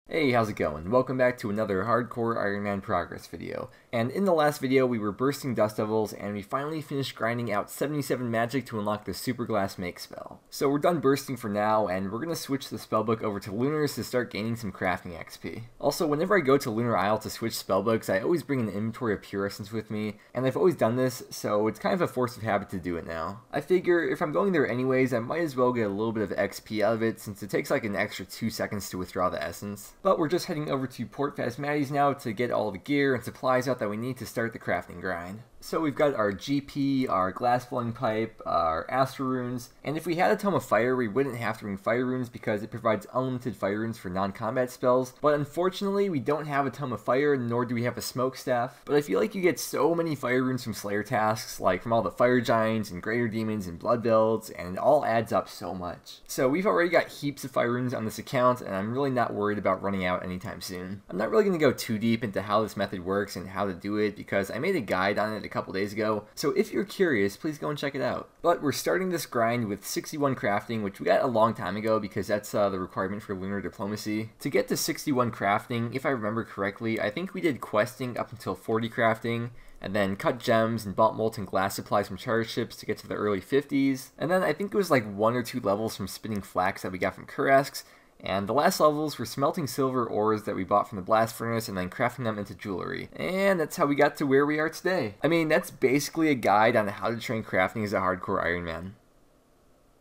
Hey, how's it going? Welcome back to another Hardcore Iron Man progress video. And in the last video, we were bursting dust devils, and we finally finished grinding out 77 magic to unlock the Super Glass Make spell. So we're done bursting for now, and we're gonna switch the spellbook over to Lunars to start gaining some crafting XP. Also, whenever I go to Lunar Isle to switch spellbooks, I always bring an inventory of pure essence with me, and I've always done this, so it's kind of a force of habit to do it now. I figure if I'm going there anyways, I might as well get a little bit of XP out of it, since it takes like an extra 2 seconds to withdraw the essence. But we're just heading over to Port Phasmatys now to get all the gear and supplies out that we need to start the crafting grind. So we've got our GP, our glass blowing pipe, our Astral runes, and if we had a Tome of Fire, we wouldn't have to bring fire runes because it provides unlimited fire runes for non-combat spells, but unfortunately we don't have a Tome of Fire, nor do we have a smoke staff. But I feel like you get so many fire runes from Slayer tasks, like from all the fire giants and greater demons and blood builds, and it all adds up so much. So we've already got heaps of fire runes on this account, and I'm really not worried about running out anytime soon. I'm not really going to go too deep into how this method works and how to do it because I made a guide on it a couple days ago, so if you're curious, please go and check it out. But we're starting this grind with 61 crafting, which we got a long time ago because that's the requirement for lunar diplomacy. To get to 61 crafting, if I remember correctly, I think we did questing up until 40 crafting, and then cut gems and bought molten glass supplies from charter ships to get to the early 50s, and then I think it was like 1 or 2 levels from spinning flax that we got from Kurasks, and the last levels were smelting silver ores that we bought from the blast furnace and then crafting them into jewelry. And that's how we got to where we are today. I mean, that's basically a guide on how to train crafting as a hardcore Iron Man.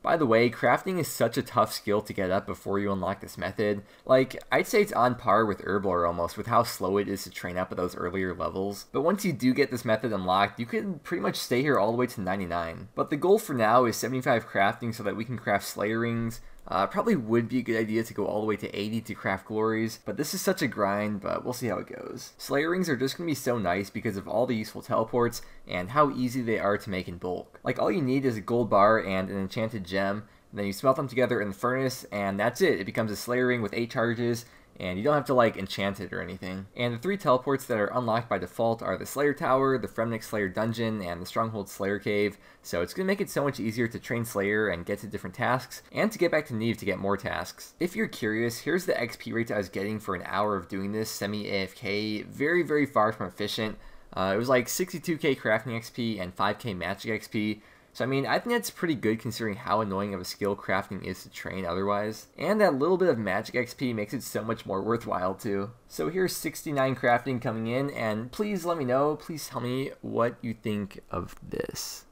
By the way, crafting is such a tough skill to get up before you unlock this method. Like, I'd say it's on par with Herblore almost, with how slow it is to train up at those earlier levels. But once you do get this method unlocked, you can pretty much stay here all the way to 99. But the goal for now is 75 crafting so that we can craft Slayer rings. Probably would be a good idea to go all the way to 80 to craft glories, but this is such a grind, but we'll see how it goes. Slayer rings are just going to be so nice because of all the useful teleports and how easy they are to make in bulk. Like, all you need is a gold bar and an enchanted gem, and then you smelt them together in the furnace, and that's it. It becomes a Slayer ring with 8 charges, and you don't have to like enchant it or anything. And the 3 teleports that are unlocked by default are the Slayer Tower, the Fremnik Slayer Dungeon, and the Stronghold Slayer Cave, so it's going to make it so much easier to train Slayer and get to different tasks, and to get back to Neve to get more tasks. If you're curious, here's the XP rates I was getting for an hour of doing this semi-AFK, very far from efficient. It was like 62k crafting XP and 5k magic XP, so I mean, I think that's pretty good considering how annoying of a skill crafting is to train otherwise. And that little bit of magic XP makes it so much more worthwhile too. So here's 69 crafting coming in, and please let me know, please tell me what you think of this.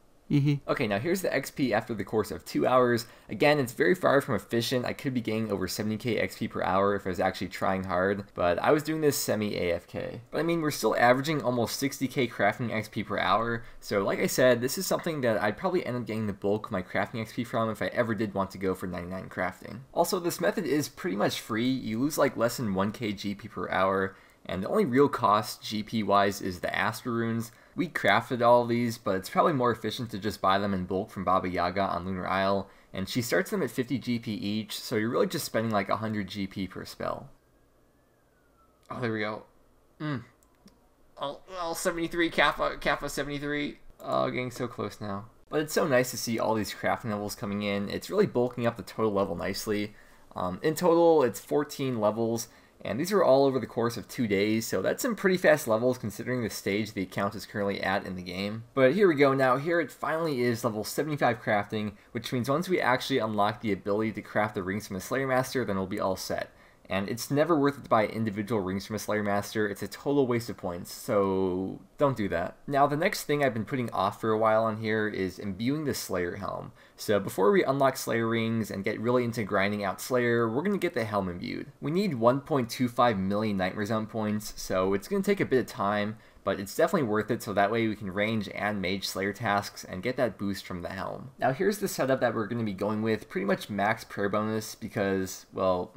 Okay, now here's the XP after the course of 2 hours. Again, it's very far from efficient. I could be getting over 70k XP per hour if I was actually trying hard, but I was doing this semi-AFK. But I mean, we're still averaging almost 60k crafting XP per hour, so like I said, this is something that I'd probably end up getting the bulk of my crafting XP from if I ever did want to go for 99 crafting. Also, this method is pretty much free. You lose like less than 1k GP per hour, and the only real cost GP-wise is the Astral runes. We crafted all of these, but it's probably more efficient to just buy them in bulk from Baba Yaga on Lunar Isle, and she starts them at 50 GP each, so you're really just spending like 100 GP per spell. Oh, there we go. Oh, 73, Kappa 73. Oh, getting so close now. But it's so nice to see all these crafting levels coming in. It's really bulking up the total level nicely. In total, it's 14 levels, and these are all over the course of 2 days, so that's some pretty fast levels considering the stage the account is currently at in the game. But here we go now, here it finally is level 75 crafting, which means once we actually unlock the ability to craft the rings from the Slayer Master, then we'll be all set. And it's never worth it to buy individual rings from a Slayer Master, it's a total waste of points, so don't do that. Now the next thing I've been putting off for a while on here is imbuing the Slayer Helm. So before we unlock Slayer rings and get really into grinding out Slayer, we're going to get the helm imbued. We need 1.25 million Nightmare Zone points, so it's going to take a bit of time, but it's definitely worth it so that way we can range and mage Slayer tasks and get that boost from the helm. Now here's the setup that we're going to be going with, pretty much max prayer bonus because, well...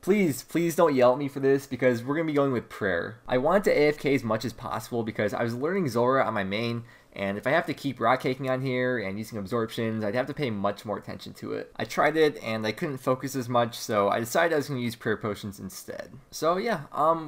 Please don't yell at me for this because we're going to be going with prayer. I wanted to AFK as much as possible because I was learning Zora on my main, and if I have to keep rock caking on here and using absorptions, I'd have to pay much more attention to it. I tried it and I couldn't focus as much, so I decided I was going to use prayer potions instead. So yeah,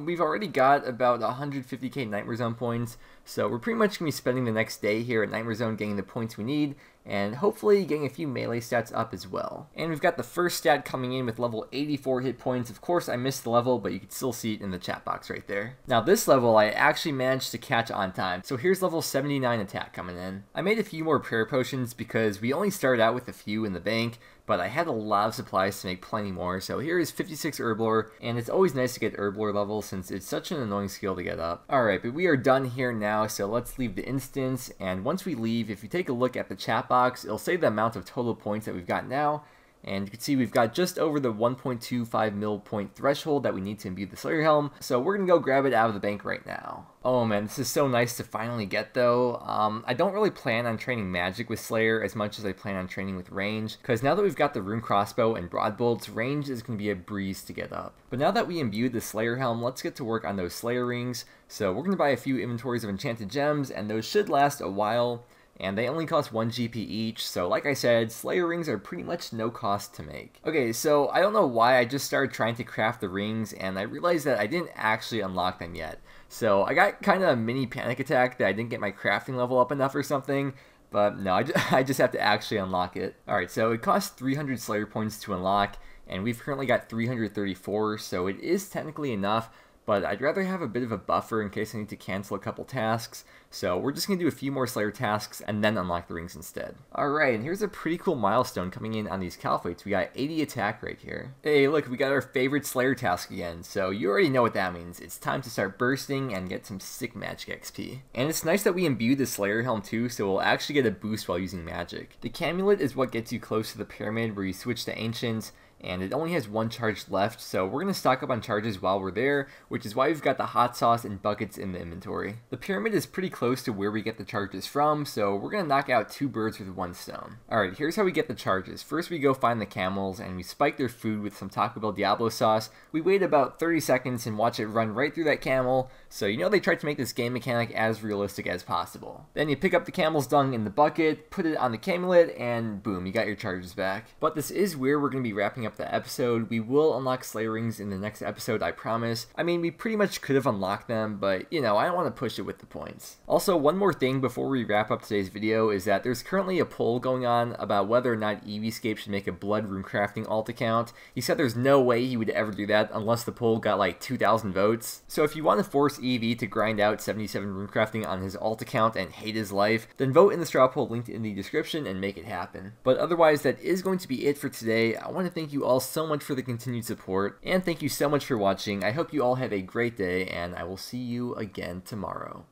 we've already got about 150k Nightmare Zone points, so we're pretty much going to be spending the next day here at Nightmare Zone getting the points we need, and hopefully getting a few melee stats up as well. And we've got the first stat coming in with level 84 hit points. Of course, I missed the level, but you can still see it in the chat box right there. Now this level, I actually managed to catch on time. So here's level 79 attack coming in. I made a few more prayer potions because we only started out with a few in the bank, but I had a lot of supplies to make plenty more. So here is 56 herb lore, and it's always nice to get herb lore level since it's such an annoying skill to get up. Alright, but we are done here now, so let's leave the instance, and once we leave, if you take a look at the chat box, it'll say the amount of total points that we've got now. And you can see we've got just over the 1.25 mil point threshold that we need to imbue the Slayer Helm. So we're going to go grab it out of the bank right now. Oh man, this is so nice to finally get though. I don't really plan on training magic with Slayer as much as I plan on training with range, because now that we've got the rune crossbow and broad bolts, range is going to be a breeze to get up. But now that we imbued the Slayer Helm, let's get to work on those Slayer rings. So we're going to buy a few inventories of enchanted gems, and those should last a while. And they only cost 1 GP each, so like I said, Slayer rings are pretty much no cost to make. Okay, so I don't know why I just started trying to craft the rings, and I realized that I didn't actually unlock them yet. So I got kind of a mini panic attack that I didn't get my crafting level up enough or something, but no, I just have to actually unlock it. Alright, so it costs 300 Slayer points to unlock, and we've currently got 334, so it is technically enough, but I'd rather have a bit of a buffer in case I need to cancel a couple tasks, so we're just going to do a few more Slayer tasks and then unlock the rings instead. Alright, and here's a pretty cool milestone coming in on these Calphates. We got 80 attack right here. Hey, look, we got our favorite Slayer task again, so you already know what that means. It's time to start bursting and get some sick magic XP. And it's nice that we imbued the Slayer Helm too, so we'll actually get a boost while using magic. The Camulet is what gets you close to the pyramid where you switch to Ancient, and it only has 1 charge left, so we're going to stock up on charges while we're there, which is why we've got the hot sauce and buckets in the inventory. The pyramid is pretty close to where we get the charges from, so we're going to knock out 2 birds with 1 stone. Alright, here's how we get the charges. First we go find the camels, and we spike their food with some Taco Bell Diablo sauce. We wait about 30 seconds and watch it run right through that camel, so you know they tried to make this game mechanic as realistic as possible. Then you pick up the camel's dung in the bucket, put it on the Camulet, and boom, you got your charges back. But this is where we're going to be wrapping up the episode. We will unlock Slayer rings in the next episode, I promise. I mean, we pretty much could have unlocked them, but you know, I don't want to push it with the points. Also, one more thing before we wrap up today's video is that there's currently a poll going on about whether or not EVScape should make a blood rune crafting alt account. He said there's no way he would ever do that unless the poll got like 2,000 votes. So if you want to force EV to grind out 77 rune crafting on his alt account and hate his life, then vote in the straw poll linked in the description and make it happen. But otherwise, that is going to be it for today. I want to thank you all so much for the continued support, and thank you so much for watching. I hope you all have a great day, and I will see you again tomorrow.